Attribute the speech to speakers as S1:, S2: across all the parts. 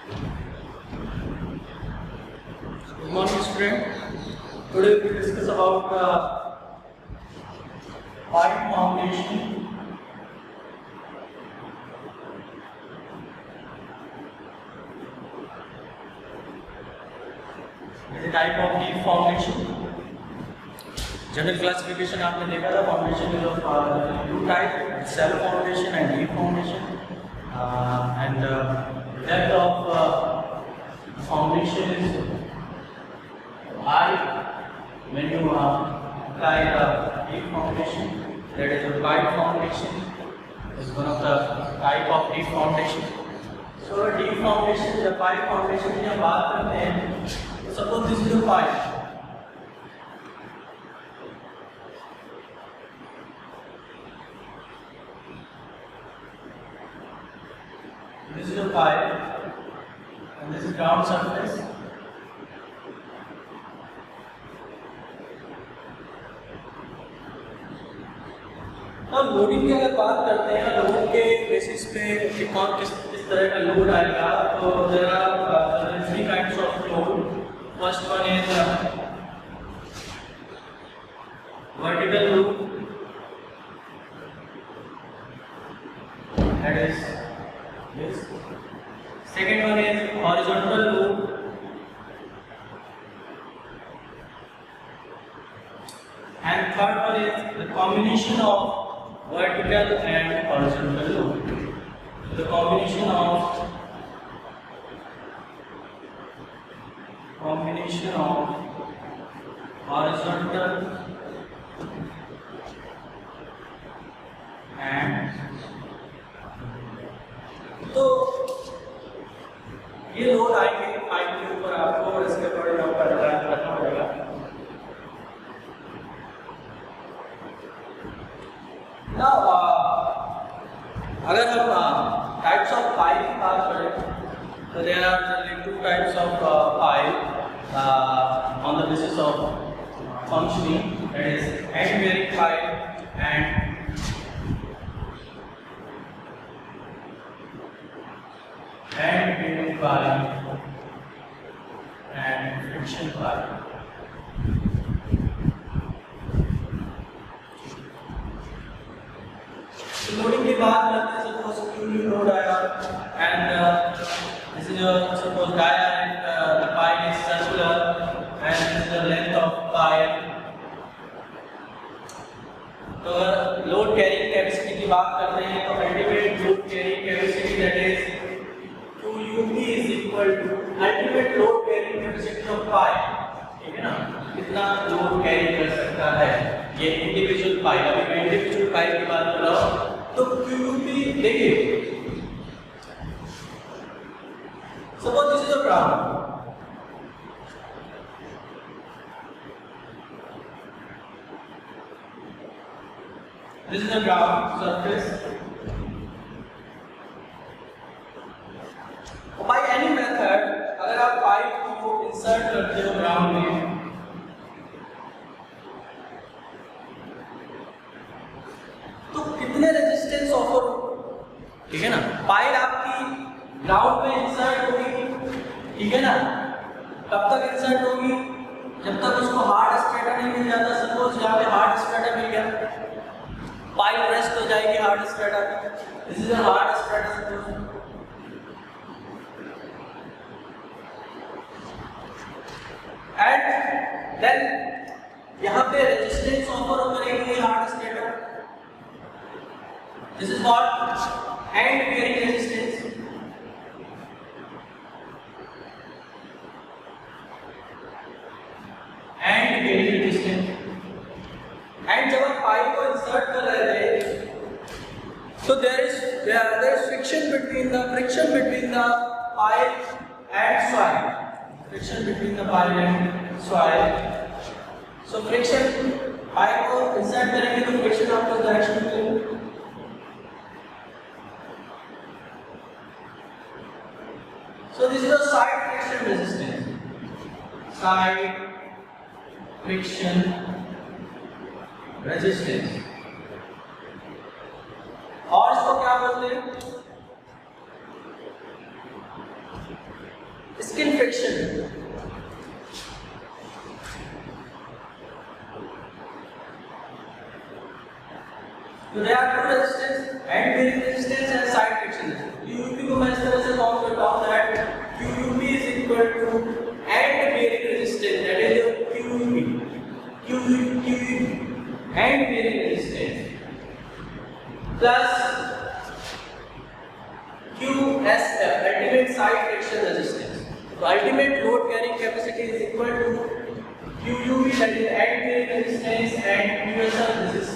S1: Good morning, student. Today we will discuss about pipe foundation. Is a type of deep foundation. General classification आपने देखा था foundation is of two type: shallow foundation and deep foundation. And depth of foundation is high when you apply the deep foundation. That is a pipe foundation is one of the type of deep foundation. So deep foundation या pipe foundation की जब बात करते हैं, तो suppose this is a pipe. This is a pipe and this is ground surface. अब loading की अगर बात करते हैं, लोड के बेसिस पे कौन किस तरह का लोड आएगा, तो there are three kinds of load. First one is vertical load, that is this. Second one is horizontal load, and third one is the combination of vertical and horizontal load. The combination of horizontal and तो ये load आएंगे pipe के ऊपर आपको, और इसके ऊपर आपका ध्यान रखना पड़ेगा. Now अगर हम टाइप्स ऑफ पाइप की बात करें, तो there are generally two types of pipe on the basis of functioning, that is end bearing pipe and bearing pipe and friction pipe. So loading की बात करते हैं, suppose QU load आया and this is your suppose dia and the pipe is circular and this is the length of pipe. तो load carrying capacity की बात करते हैं, तो ultimate load carrying capacity that is QUP is equal to ultimate load carrying capacity of pipe. ठीक है ना, कितना लोड कैरी कर सकता है ये इंडिविजुअल पाइप. अभी मैं इंडिविजुअल पाइप की बात कर रहा हूँ, तो QUP देखिए, suppose this is a ground, this is a ground surface. By any method, अगर आप पाइप को इंसर्ट करते हो ग्राउंड में, तो कितने रेजिस्टेंस ऑफर, ठीक है ना, पाइप आपकी ग्राउंड में इंसर्ट होगी, ठीक है ना, कब तक इंसर्ट होगी, जब तक उसको हार्ड स्ट्रेटा नहीं मिल जाता. सपोज यहाँ पे हार्ड स्ट्रेटा मिल गया, पाइप रेस्ट हो जाएगी हार्ड स्ट्रेटा पे. This is a hard strata. And then यहाँ पे रेजिस्टेंस ऑफर करेंगे hard strata. This is what end bearing resistance. End bearing resistance. And जब आप पाइप को इंसर्ट कर रहे थे, so there is friction between the pipe and soil. Friction between the pipe and soil. So friction, pipe को insert करेंगे तो friction आपको इस डायरेक्शन में मिलेगा. So this is a side friction resistance. Side friction resistance. और इसको क्या बोलते हैं? skin friction. So there are two resistance, end bearing resistance and side friction. UUP को मैं इस तरह से फॉर्म करता हूँ that QUP is equal to end bearing resistance, that is your QUP end bearing resistance plus QSF ultimate side friction resistance. So ultimate load carrying capacity is equal to QUP, that is end bearing resistance, and QSF, this is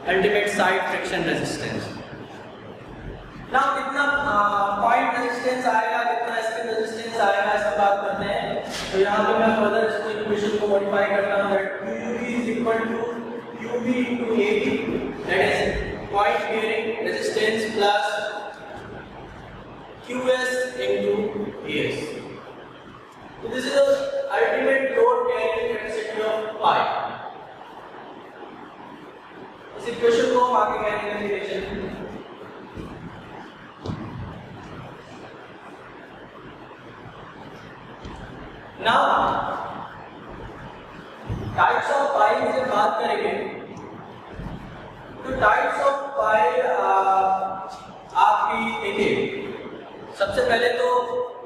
S1: ultimate side friction resistance. Now कितना point resistance आएगा, कितना skin resistance आएगा, इसका बात करते हैं. तो यहाँ पे मैं further इसको equation को modify करता हूँ that QUP is equal to QP into AB, that is point bearing resistance plus QS into AS. So this is the ultimate load carrying capacity of pipe. इस इक्वेशन को हम आगे कहेंगे relation. Now types of pipe से बात करेंगे. तो types of pipe आपकी देखिए, सबसे पहले तो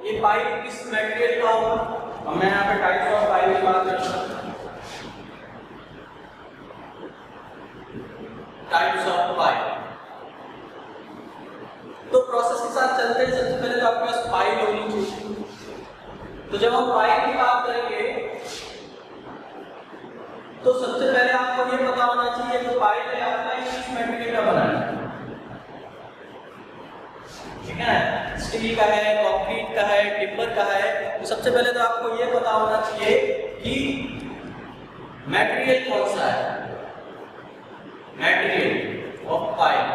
S1: ये पाइप किस मटेरियल का होगा, और मैं यहाँ पे टाइप्स ऑफ पाइप की बात करता हूँ. Types of pipe. तो प्रोसेस के साथ चलते हैं. सबसे पहले तो आपके पास पाइप होनी चाहिए. तो जब हम पाइप की बात करेंगे तो सबसे पहले आपको ये पता होना चाहिए कि पाइप है आपका किस मटेरियल का बना है. ठीक है, स्टील का है, कंक्रीट का है, टिम्बर का है. तो सबसे पहले तो आपको ये पता होना चाहिए कि मटेरियल कौन सा है. Material of pipe.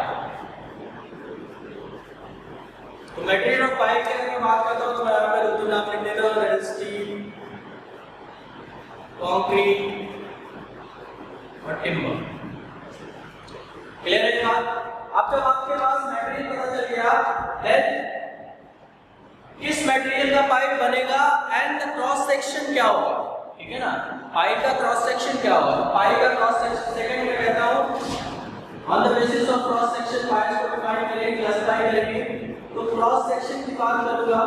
S1: तो मटेरियल ऑफ पाइप की अगर मैं बात करता हूँ तो मैं यहाँ पे दो नाम लिख देता हूँ, स्टील, कंक्रीट और टिम्बर. क्लियर है बात. अब जब आपके पास मटेरियल पता चल गया, देन किस मटेरियल का पाइप बनेगा एंड द क्रॉस सेक्शन क्या होगा. ठीक है ना, पाइप का क्रॉस सेक्शन क्या होगा. पाइप का क्रॉस सेक्शन सेकंड में कहता हूँ on the basis of cross section pipe को डिफाइन करेंगे, क्लासिफाई करेंगे. तो क्रॉस सेक्शन की बात करूंगा,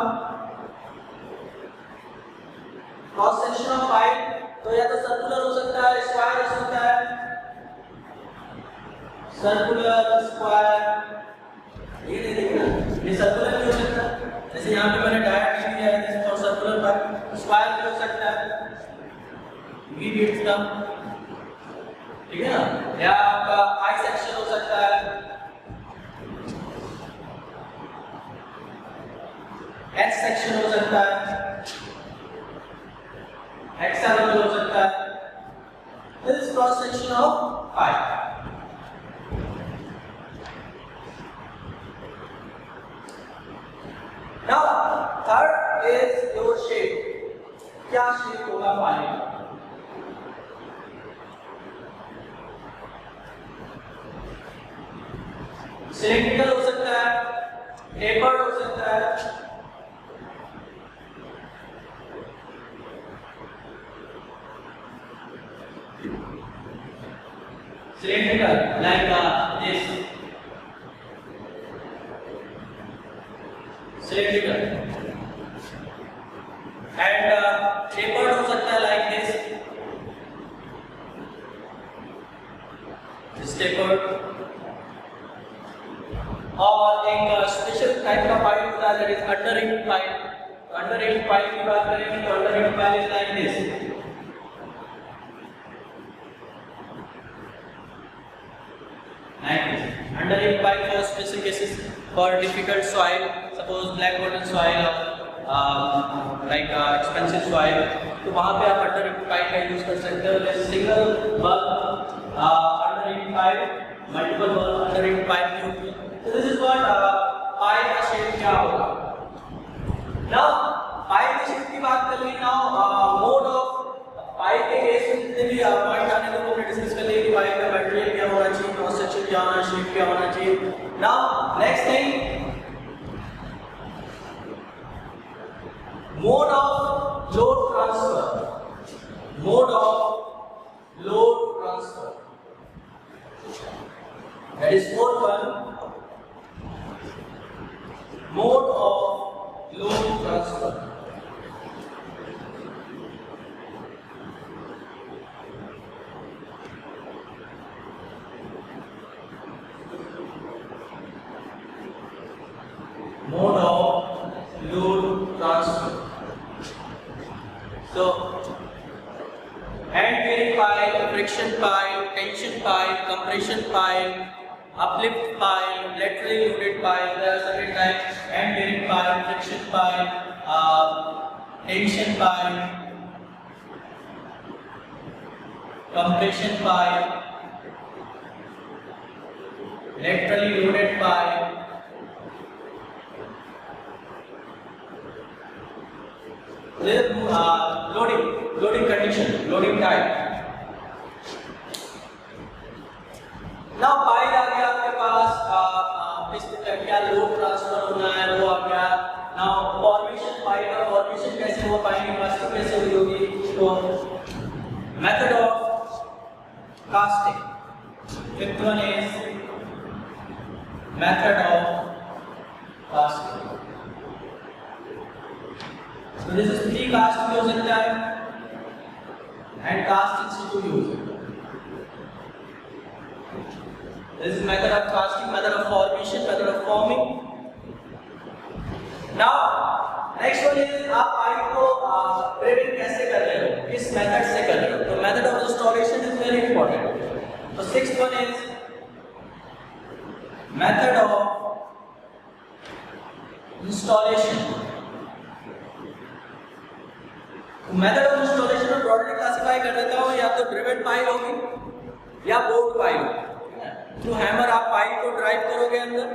S1: क्रॉस सेक्शन ऑफ पाइप तो या तो सर्कुलर हो सकता है, स्क्वायर हो सकता है. सर्कुलर, स्क्वायर, ये देखना, ये सर्कुलर भी हो सकता है. जैसे यहाँ पे मैंने डायरेक्ट दिया है फॉर सर्कुलर पाइप. स्क्वायर भी हो सकता है, वी बीट्स का. ठीक है ना, या आपका आई सेक्शन हो सकता है, एच सेक्शन हो सकता है, हेक्सागोनल हो सकता है. This is cross section of pipe. Now third is your shape. क्या शेप होगा पाइप. सिलेंड्रिकल हो सकता है, टेपर्ड हो सकता है, cylindrical like this, cylindrical, and tapered हो सकता है like this, tapered. और एक स्पेशल टाइप का पाइप होता है, that is under ring pipe. Under ring pipe की बात करेंगे तो under ring pipe is like this. Under ring pipe for special cases, for difficult soil, suppose black bottom soil or like expensive soil, तो वहाँ पे आप under ring pipe का use कर सकते हो. जैसे single bulb under ring pipe, multiple bulb under ring pipe भी होती है. So this is what pipe का shape क्या होगा. Now pipe की shape की बात कर ली. Now mode of पाइप के केस में जितने भी पॉइंट आने को हमने डिस्कस कर लिया कि पाइप का मटेरियल क्या होना चाहिए, क्रॉस सेक्शन क्या होना चाहिए, शेप क्या होना चाहिए. Now next thing, Mode of load transfer. Mode of load transfer. That is fourth one. Mode of load transfer. Mode of load transfer. So, hand bearing pile, friction pile, tension pile, compression pile, uplift pile, laterally loaded pile. There are certain types: hand bearing pile, friction pile, tension pile, compression pile, laterally loaded pile. Loading condition, loading type. Now pile आ गया आपके पास, इस क्या load transfer होना है वो आ गया. Now formation pile का फॉर्मेशन कैसे हुआ, पाइल की कास्टिंग कैसे हुई होगी. तो method of casting. Fifth one is method of casting. So this is pre-cast भी हो सकता है and cast in situ भी हो सकता है. This is method of casting, method of formation, method of forming. Now next one is आप pipe को प्रिवेंट कैसे कर रहे हो, किस मेथड से कर रहे हो. तो method of installation is very important. So sixth one is method of installation. Method of installation में ब्रॉडली क्लासिफाई कर देता हूँ, या तो ड्रिवन पाइल होगी या बोर्ड पाइल होगी. थ्रू हैमर आप पाइल को ड्राइव करोगे अंदर,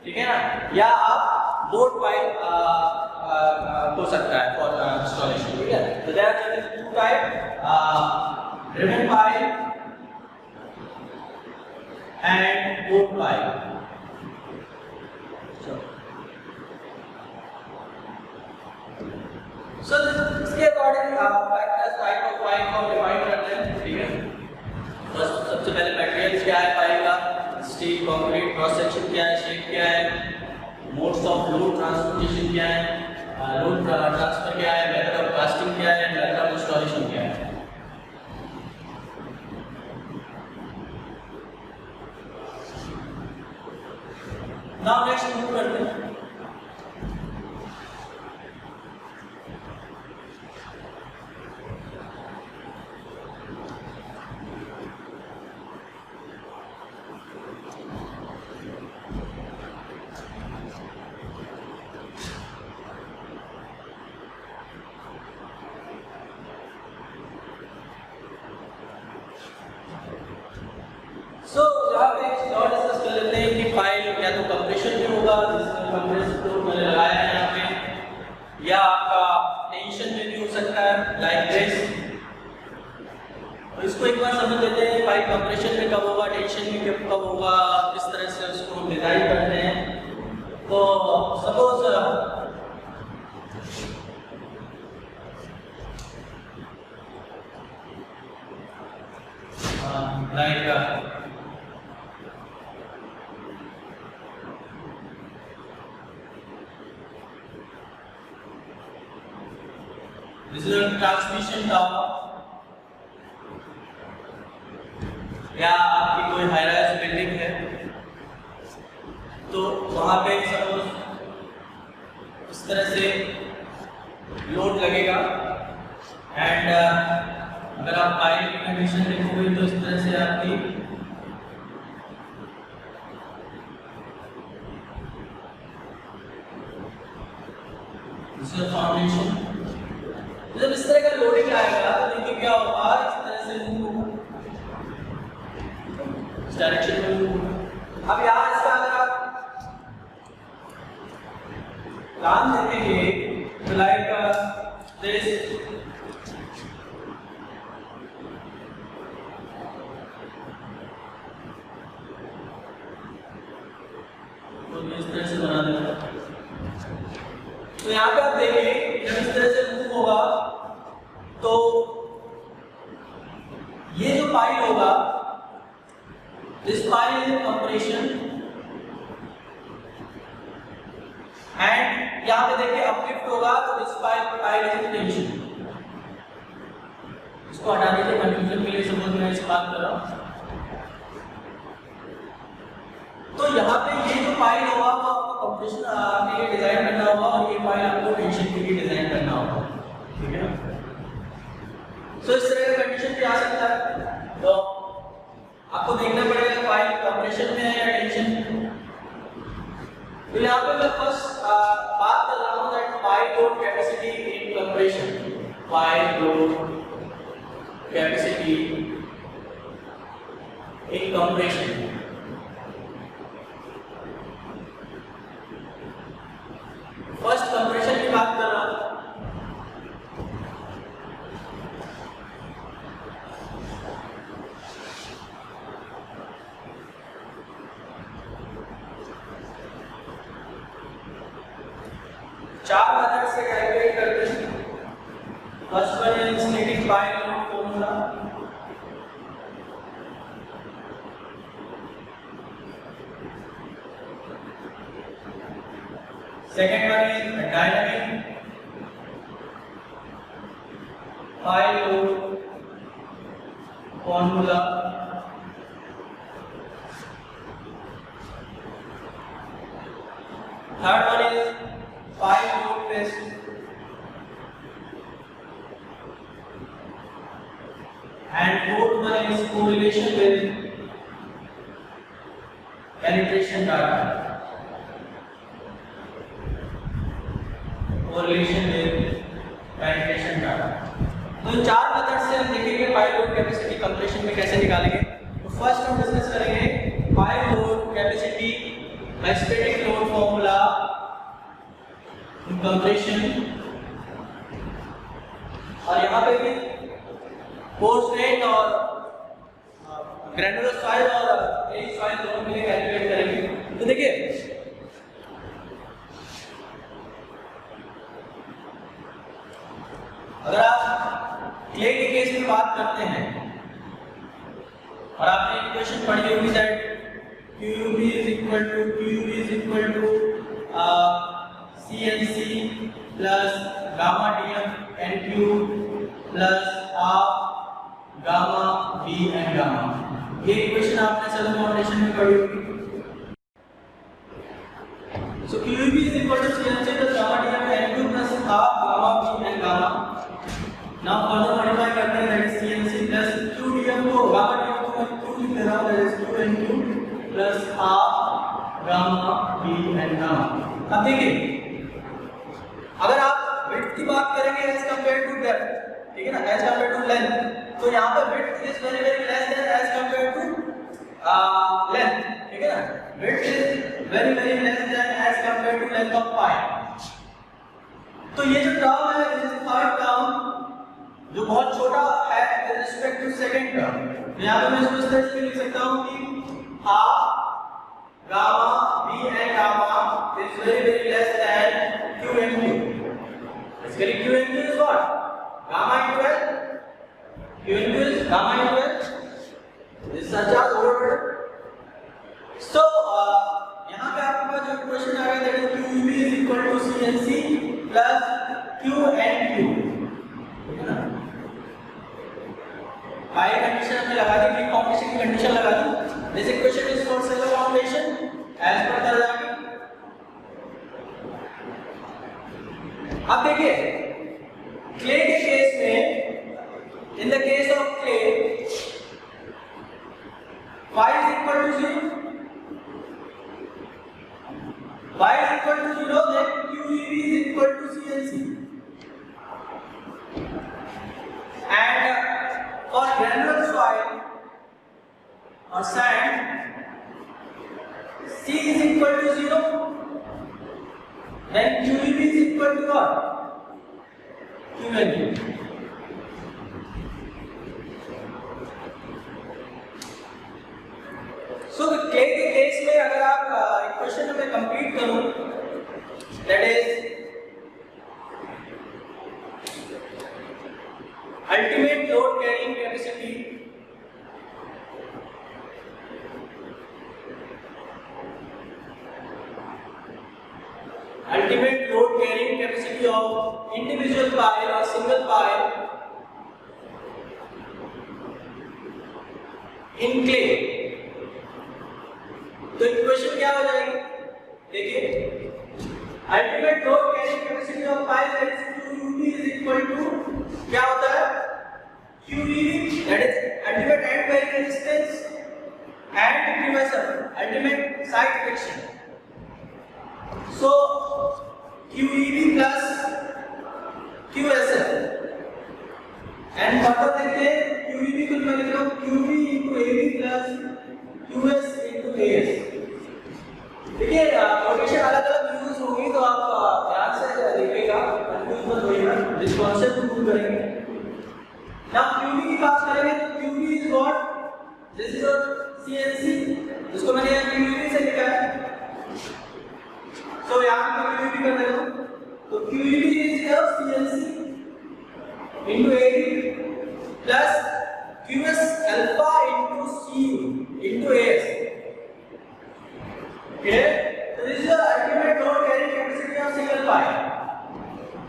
S1: ठीक है ना, या आप बोर्ड पाइल हो सकता है फॉर इंस्टॉलेशन. ठीक है, तो there are two type, driven pile and bored pile. So इसके according factors type of pile को डिफाइन करते हैं. ठीक है, बस सबसे पहले मटेरियल्स क्या है पाइल का, स्टील, कंक्रीट, क्रॉस सेक्शन क्या है, शेप क्या है, मोड्स ऑफ लोड ट्रांसपोर्टेशन क्या है, लोड ट्रांसफर क्या है, मेथड ऑफ कास्टिंग क्या है, मेथड ऑफ इंस्टॉलेशन क्या है. नाउ नेक्स्ट मूव करते हैं. So यहाँ पे एक और डिस्कस कर लेते हैं कि फाइल या तो कंप्रेशन में होगा, जिसमें कंप्रेसर को मैंने लगाया है यहाँ पे, या आपका टेंशन में भी हो सकता है लाइक दिस. तो इसको एक बार समझ लेते हैं, फाइल कंप्रेशन में कब होगा, टेंशन में कब होगा, किस तरह से उसको हम डिजाइन करते हैं. तो suppose like this is a transmission tower, या आपकी कोई हाई राइज बिल्डिंग है, तो वहां पे सपोज इस तरह से लोड लगेगा एंड अगर आप पाइप की कंडीशन देखोगे तो इस तरह से आपकी फाउंडेशन. जब इस तरह का लोडिंग आएगा तो देखिए क्या होगा, इस तरह से मूव होगा, इस डायरेक्शन में मूव होगा. अब यहाँ इसका अगर आप प्लान देखेंगे तो लाइक दिस, तो इस तरह से बना देगा. तो यहाँ पे आप देखिए जब पाइल होगा, this pile is compression and यहाँ पे देखिए अपलिफ्ट होगा तो दिस पाइल इज टेंशन। इसको हटा दीजिए कंफ्यूजन के लिए, सपोज मैं इस बात कर रहा हूँ। तो यहाँ पे ये जो पाइल होगा वो आपको कंप्रेशन के लिए डिजाइन करना होगा और ये पाइल आपको टेंशन के लिए डिजाइन करना होगा, ठीक है। सो इस तरह का कंडीशन भी आ सकता है, तो आपको देखना पड़ेगा पाइल कंप्रेशन में है या टेंशन। तो यहाँ पे मैं फर्स्ट बात कर रहा हूँ that pile load capacity in compression, pile load capacity in compression. First compression की बात कर रहा हूं। चार मेथड से कैलकुलेट करते हैं। First one is splitting pile load formula, second one is dynamic pile load formula, third one is pile load test, and fourth one is correlation with penetration data, correlation with penetration data। तो इन चार method से हम देखेंगे pile load capacity compression में कैसे निकालेंगे। तो first हम डिस्कस करेंगे pile load capacity by static load formula in compression, और यहाँ पे भी पोस्ट रेट और ग्रैनुलर सॉइल और एज सॉइल दोनों के लिए कैलकुलेट करेंगे। तो देखिए अगर आप क्ले के केस में बात करते हैं और आपने इक्वेशन पढ़ी होगी that QUB is equal to CNC plus gamma DM NQ plus half gamma B and gamma, ये इक्वेशन आपने सेल फाउंडेशन में पढ़ी होगी। So QUB is equal to CNC plus gamma DM NQ plus half gamma B and gamma। Now further modify करते हैं that is CNC plus QDM को gamma DM को मैं Q लिख दे रहा हूँ that is QNQ plus half gamma B and gamma। अब देखिए अगर आप विड्थ की बात करेंगे as compared to depth, ठीक है ना, as compared to length, तो यहाँ पे width is very very less than as compared to length, ठीक है ना, width is very very less than as compared to length of pipe। तो ये जो टर्म है this is third term जो बहुत छोटा है with respect to second term, यहाँ पे मैं इसको इस तरह से लिख सकता हूँ कि half gamma B and gamma is very very less than Q and Q। Basically Q and Q is what? Gamma into L। Q and Q is gamma into L। This is such a overload। So यहाँ पे आपके पास जो equation आ गया that is QUB is equal to CNC plus Q and Q, ठीक है ना। पाई condition हमने लगा दी, फ्री कॉम्बिनेशन की कंडीशन लगा दी। This equation is for cell foundation as per Terzaghi. अब देखिए क्ले के केस में, in the case of clay y is equal to 0, y is equal to 0, then QEB is equal to CNC, and for granular soil or sand C is equal to 0, then QEB is equal to what? QNQ। So clay के case में अगर आप equation में complete करूं that is ultimate load carrying capacity chemistry of individual pile or single pile in clay. तो equation क्या हो जाएगी? देखिए, ultimate load carrying capacity of pile that is QUB is equal to क्या होता है? QEB, that is ultimate end bearing resistance, and QSF, ultimate side friction. So QEB plus QSF, and further देखते हैं QEB को मैं लिख रहा हूँ QB into AB plus QS into AS. देखिए नोटेशन अलग अलग यूज होगी तो आप ध्यान से देखिएगा, कंफ्यूज मत होइएगा, इस कॉन्सेप्ट को प्रूव करेंगे. Now QB की बात करेंगे तो QB is what? This is your CNC, इसको मैंने यहाँ QEB से लिखा है, तो यहाँ पे QEB कर देता हूँ. तो QEB is your CNC into AD plus QS alpha into CU into AS. Okay? So this is the ultimate load carrying capacity of single pile.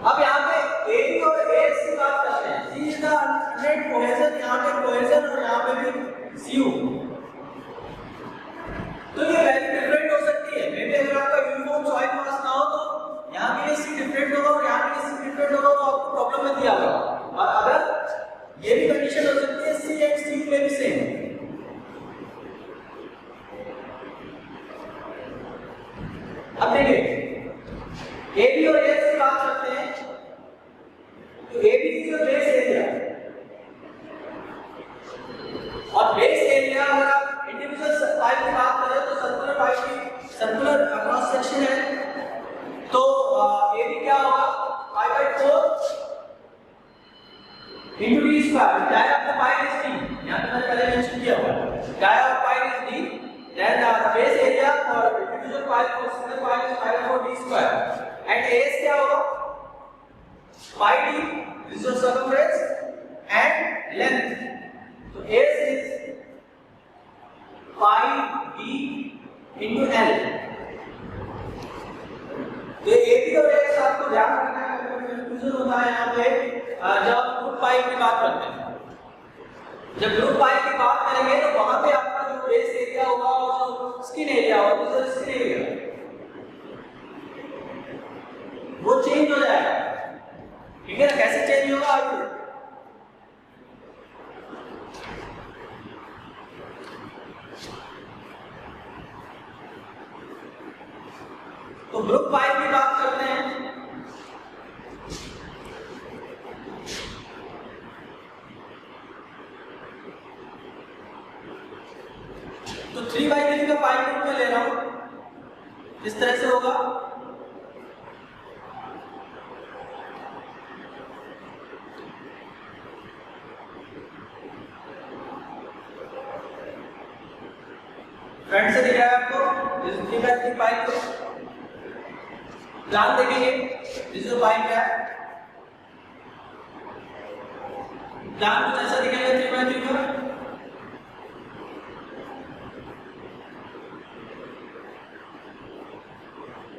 S1: अब यहाँ पे AD और AS की बात करते हैं. C is the net cohesion, यहाँ पे cohesion और यहाँ पे भी CU. तो ये वैल्यू डिफरेंट हो सकती है. मे बी अगर आपका यूनिफॉर्म सॉइल मास ना हो तो यहाँ के लिए C डिफरेंट होगा और यहाँ के लिए C डिफरेंट होगा, तो आपको प्रॉब्लम में दिया होगा. और अगर ये भी कंडीशन हो सकती है C एंड C में भी सेम. अब देखिए AB और AS की बात करते हैं. तो AB is your base area, और बेस एरिया अगर आप इंडिविजुअल पाइप की बात करें तो सर्कुलर पाइप की सर्कुलर क्रॉस सेक्शन है, तो AB क्या होगा? π/4 into d square. Dia of the pile is d, यहां पे मैंने पहले मेंशन किया हुआ है. Dia of pile is d, then the base area for individual pile for single pile is π/4 d square, and AS क्या होगा? pi d, this is your circumference and length. So AS is pi d into L. तो AB और AS आपको ध्यान रखना है, confusion होता है यहाँ पे जब ग्रुप पाइप की बात करते हैं. जब ग्रुप पाइप की बात करेंगे तो वहां पे आपका जो बेस एरिया होगा और जो स्किन एरिया होगा, जो स्किन एरिया वो चेंज हो जाएगा. ठीक है ना? कैसे चेंज होगा आगे? तो ग्रुप पाइप की बात करते हैं. तो 3/3 का पाइप ग्रुप में ले रहा हूं, इस तरह से होगा. फ्रंट से दिख रहा है आपको इस 3/3 पाइप को. प्लान देखेंगे, इस जो पाइप है प्लान कुछ ऐसा दिखेगा 3/3 का.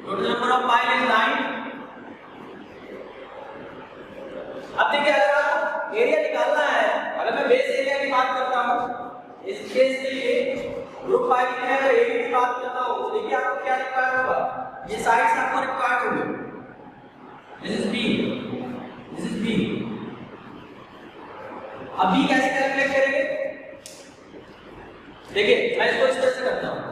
S1: Total number of pile is 9. अब देखिए, अगर आपको एरिया निकालना है, अगर मैं बेस एरिया की बात करता हूँ, इस केस के लिए ग्रुप पाइप में अगर एरिया की बात करता हूँ तो देखिए आपको क्या रिक्वायर्ड होगा. ये साइड्स आपको रिक्वायर्ड होंगे. This is B, this is B. अब B कैसे कैलकुलेट करेंगे? देखिए मैं इसको इस तरह से करता हूँ.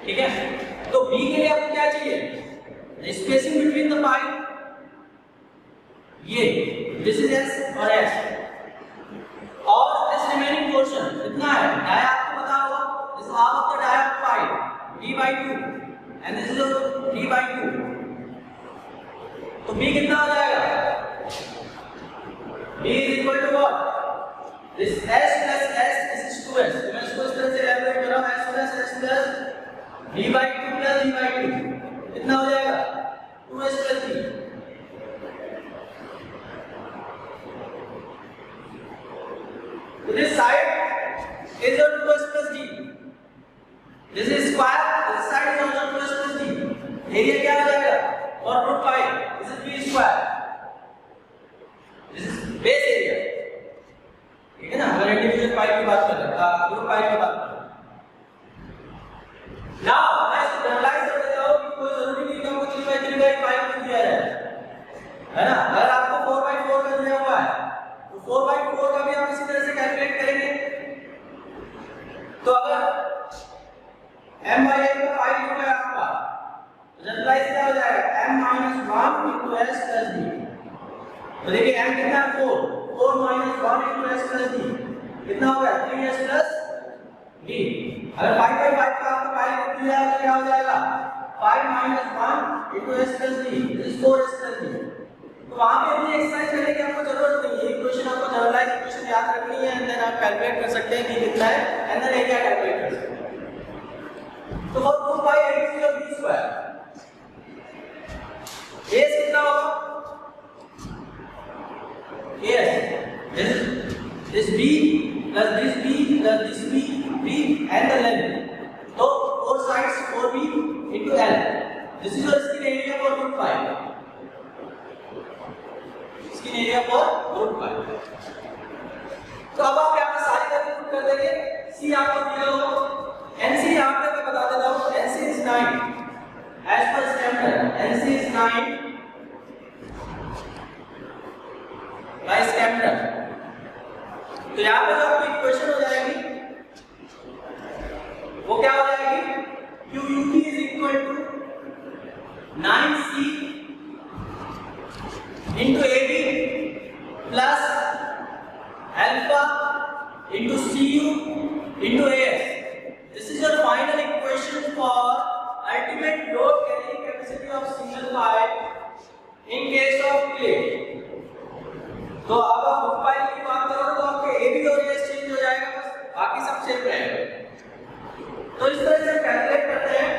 S1: ठीक है, तो B के लिए आपको क्या चाहिए? स्पेसिंग बिटवीन द पाइप, ये दिस इज S और S, और दिस रिमेनिंग पोर्शन कितना है? डाया आपको पता होगा, this half of the dia of pipe D/2 and this is D/2. तो B कितना हो जाएगा? B is equal to what? This S plus S, this is 2S. तो मैं इसको इस तरह से एलिमिनेट कर रहा हूँ. S plus S plus D/2 plus D/2 कितना हो जाएगा? 2S plus D. तो this side is your 2s plus d. This is square, this side is also 2s plus d. Area क्या हो जाएगा? और root 5. This is b square. This is base area. ठीक है ना? अगर इंडिविजुअल पाई की बात कर रहे हैं, ग्रुप पाई की बात कर रहे हैं. Now मैं इसको जनरलाइज कर देता हूँ कि कोई जरूरी नहीं कि आपको 3/3 का एक पाई में दिया जाए, है ना? अगर आपको 4/4 का दिया हुआ है, तो 4/4 का भी आप इसी तरह से कैलकुलेट करेंगे. तो अगर m/n का पाई हो गया आपका, जनरलाइज क्या हो जाएगा? m - 1 into s plus d. तो देखिए m कितना है? 4 - 1 into s plus d कितना हो गया? 3s plus d. अगर 5/5 का आपको पाई दिया है तो क्या हो जाएगा? 5 - 1 into s plus d is 4s plus d. तो वहां पे भी एक्सरसाइज करने की आपको जरूरत नहीं है. इक्वेशन आपको जनरलाइज इक्वेशन याद रखनी है एंड देन आप कैलकुलेट कर सकते हैं कि कितना है एंड देन एरिया कैलकुलेट कर सकते हैं. तो for 2π x of b square as कितना होगा? as this b plus this b plus this b and the length. So 4 sides 4b into l. This is your skin area for root 5. Skin area for root 5. तो अब आप यहाँ पे सारी value put कर देंगे. c आपको दिया होगा. nc यहाँ पे मैं बता देता हूँ. nc is 9 as per standard. nc is 9 by standard. तो यहाँ पे जो आपकी इक्वेशन हो जाएगी वो क्या हो जाएगी? QUT is equal to 9C into AB plus alpha into CU into AS. This is your final equation for ultimate load carrying capacity of single pipe in case of clay. तो अब आप book pipe की बात करो तो आपके AB और AS change हो जाएगा, बस बाकी सब सेम रहेगा. तो इस तरह से कैलकुलेट करते हैं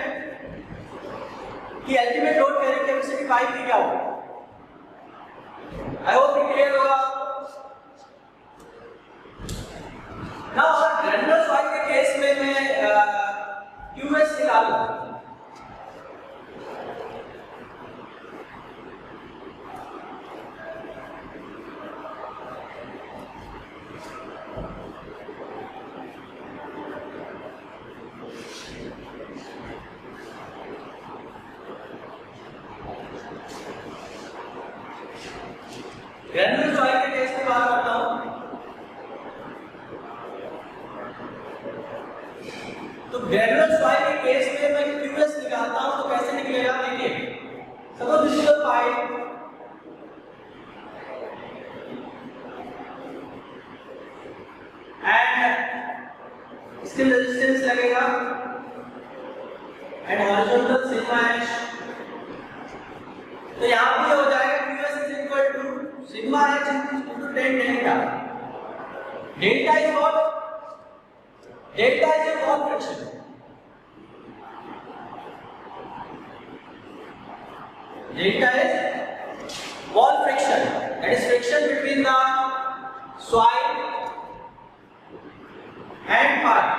S1: कि ultimate load carrying capacity pipe की क्या होगी. आई होप क्लियर होगा. नाउ अगर ग्रैन्युलर सॉइल के केस में मैं QS निकालूं, ग्रैन्युलर सॉइल के केस की बात करता हूं. तो ग्रैन्युलर सॉइल के केस में मैं QS निकालता हूं तो कैसे निकलेगा? देखिए, suppose this is the pipe and इसके रेजिस्टेंस लगेगा एंड हॉरिजॉन्टल सिग्मा h. तो यहां पे हो जाएगा QS is equal to sigma h into 10 delta. Delta is what? Delta is a wall friction. Delta is wall friction. That is friction between the soil and pipe.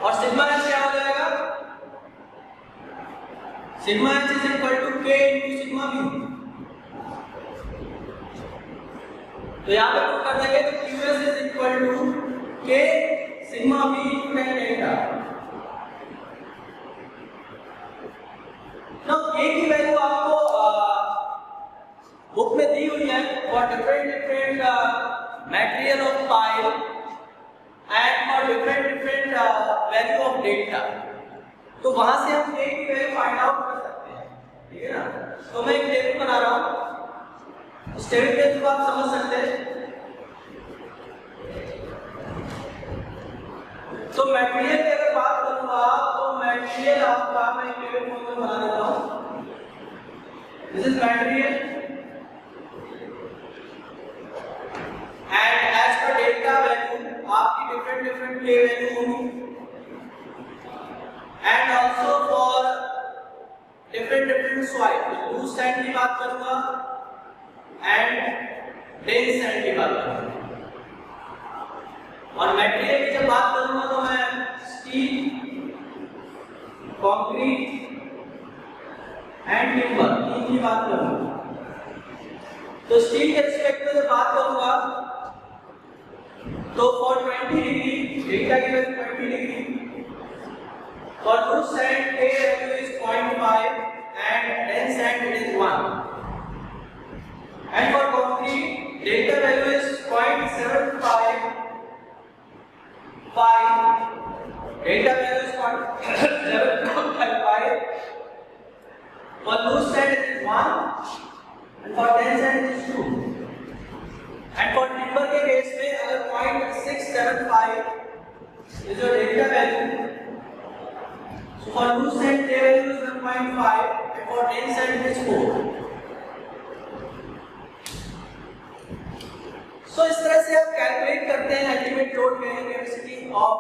S1: और sigma h क्या हो जाएगा? Sigma h is equal to K into sigma v. तो यहाँ पे put कर देंगे तो QS is equal to K sigma v into 10 delta. Now K की वैल्यू आपको बुक में दी हुई है for different material of pipe and for different value of delta. तो वहां से हम K की वैल्यू फाइंड आउट कर सकते हैं. ठीक है ना? तो मैं एक टेबल बना रहा हूं. इस टेबल के थ्रू आप समझ सकते हैं. तो मटेरियल की अगर बात करूंगा तो मटेरियल आपका मैं एक टेबल फॉर्म में बना देता हूं. This is material and as per delta value आपकी डिफरेंट K वैल्यू होगी. And also for different soil, loose sand की बात करूँगा and dense sand की बात करूँगा. और मटेरियल की जब बात करूंगा तो मैं स्टील, कंक्रीट एंड टिम्बर तीन की बात करूंगा। तो स्टील के रिस्पेक्ट में जब बात करूंगा तो फॉर 20 डिग्री डेल्टा की value 20 degree, for loose sand A value is 0.5 and dense sand it is 1, and for concrete delta value is 0.75, delta value is 0.755, for loose sand it is 1 and for dense sand it is 2, and for timber के case में अगर 0.675 is your delta value, so for loose sand the value is 1.5 and for dense sand it is 4. So इस तरह से आप calculate करते हैं ultimate load bearing capacity of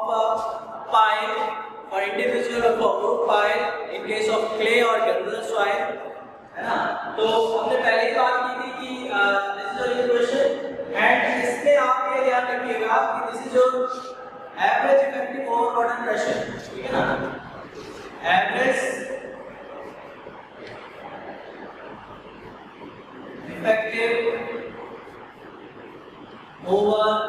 S1: pile और इंडिविजुअल और for group pile in case of clay or granular soil, है ना। तो हमने पहले ही बात की थी कि this is your equation, and इसमें आप ये ध्यान रखिएगा कि this is your average effective overload and pressure, ठीक है ना। Average effective overload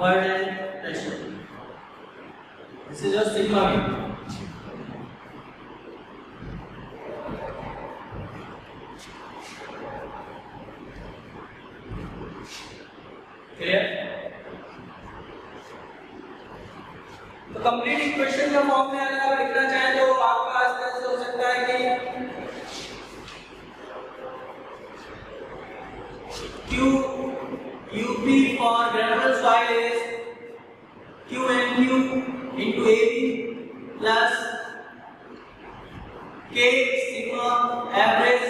S1: and pressure, this is your sigma v. Clear? तो कंप्लीट इक्वेशन का फॉर्म में अगर आप लिखना चाहें तो आपका इस तरह से हो सकता है कि Q UP for granular soil is QNQ into AB plus K sigma average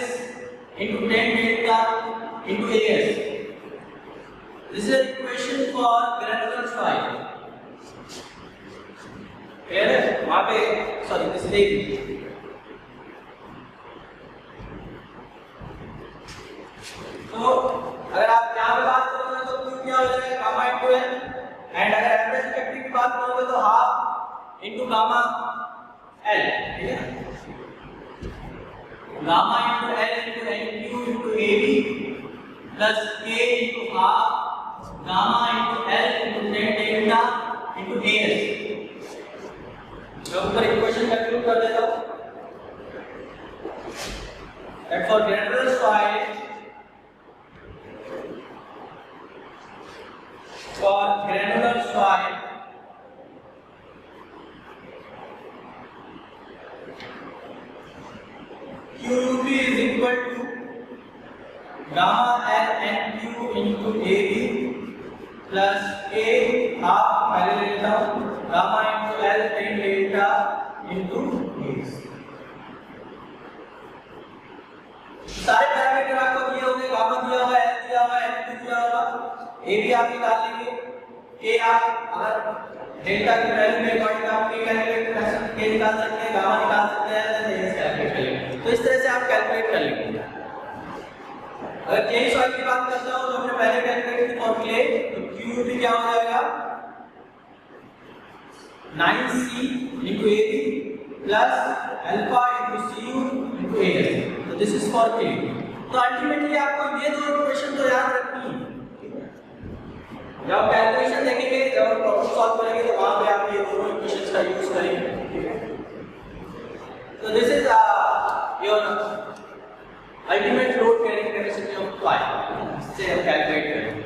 S1: into 10 delta into AS. This is an equation for granular soil. Clear है? वहाँ पे sorry this is तो अगर आप यहाँ पे बात करोगे तो Q क्या हो जाएगा, गामा इंटू एल, एंड अगर एवरेज इफेक्टिव की बात करोगे तो हाफ इंटू गामा एल, ठीक है। Gamma into L into N Q into A B plus K into half gamma into L into ten delta into A S. मैं ऊपर equation conclude कर देता हूँ that for granular soil QUP is equal to gamma L NQ into AB plus A half पहले ले लेता हूँ gamma into L 10 delta into AS। सारे पैरामीटर आपको दिए होंगे, गामा दिया हुआ है, L दिया हुआ है, NQ दिया हुआ, A भी आप निकाल लेंगे, K आप अगर डेल्टा की वैल्यू में अकॉर्डिंग आप K कैलकुलेट कर सकते हैं, K निकाल सकते हैं, गामा निकाल सकते हैं, देन AS कैलकुलेट कर लेंगे। तो इस तरह से आप कैलकुलेट कर लेंगे। अगर क्ले सॉइल की बात करता हूं तो हमने पहले कैलकुलेट की फॉर क्ले, तो QUP क्या हो जाएगा 9C into AB plus alpha into CU into AS। तो दिस इज फॉर क्ले। तो अल्टीमेटली आपको ये दो इक्वेशन तो याद रखनी है। जब आप कैलकुलेशन देखेंगे, जब आप प्रॉब्लम सॉल्व करेंगे तो वहां पे आप ये दोनों इक्वेशंस का यूज करेंगे। तो this is your ultimate load carrying capacity of pipe, इससे हम कैलकुलेट करेंगे।